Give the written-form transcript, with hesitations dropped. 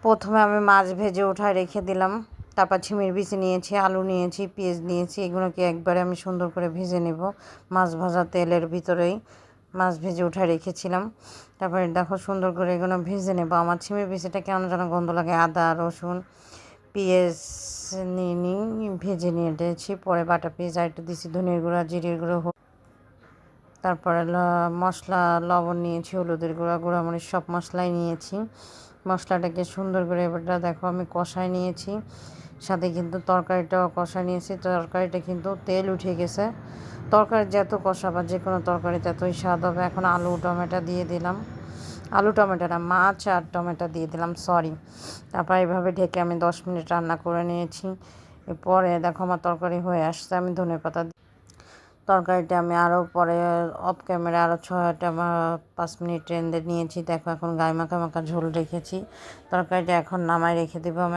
প্রথমে আমি মাছ ভেজে উঠায় রেখে দিলাম, তারপর ঝিমের বিচি নিয়েছি, আলু নিয়েছি, পেঁয়াজ নিয়েছি, এগুলোকে একবারে আমি সুন্দর করে ভেজে নেব। মাছ ভাজা তেলের ভিতরেই মাছ ভেজে উঠায় রেখেছিলাম। তারপরে দেখো সুন্দর করে এগুলো ভেজে নেব। আমার ঝিমের বিচিটা কেমন যেন গন্ধ লাগে, আদা রসুন পেঁয়াজ নিয়ে ভেজে নিয়ে দিয়েছি। পরে বাটা পেঁয়াজ আর একটু দিয়েছি, ধনিয়ার গুঁড়া জিরের গুঁড়ো, তারপরে মশলা লবণ নিয়েছি, হলুদের গুঁড়া গুঁড়ামরিচ সব মশলাই নিয়েছি। মশলাটাকে সুন্দর করে এবারটা দেখো আমি কষায় নিয়েছি, সাথে কিন্তু তরকারিটাও কষায় নিয়েছি। তরকারিটা কিন্তু তেল উঠে গেছে। তরকারি যত কষাবা যে কোনো তরকারিতে এতই স্বাদ হবে। এখন আলু টমেটো দিয়ে দিলাম, আলু টমেটোটা মাছ আর টমেটো দিয়ে দিলাম, সরি। তারপর এইভাবে ঢেকে আমি 10 মিনিট রান্না করে নিয়েছি। এরপরে দেখো আমার তরকারি হয়ে আসছে, আমি ধনেপাতা তরকারিটা আমি আরও পরে অফ ক্যামেরা আরও 5 মিনিট রেঁধে নিয়েছি। দেখো এখন গায়ে মাখা মাখা ঝোল রেখেছি। তরকারিটা এখন নামায় রেখে দেবো আমি।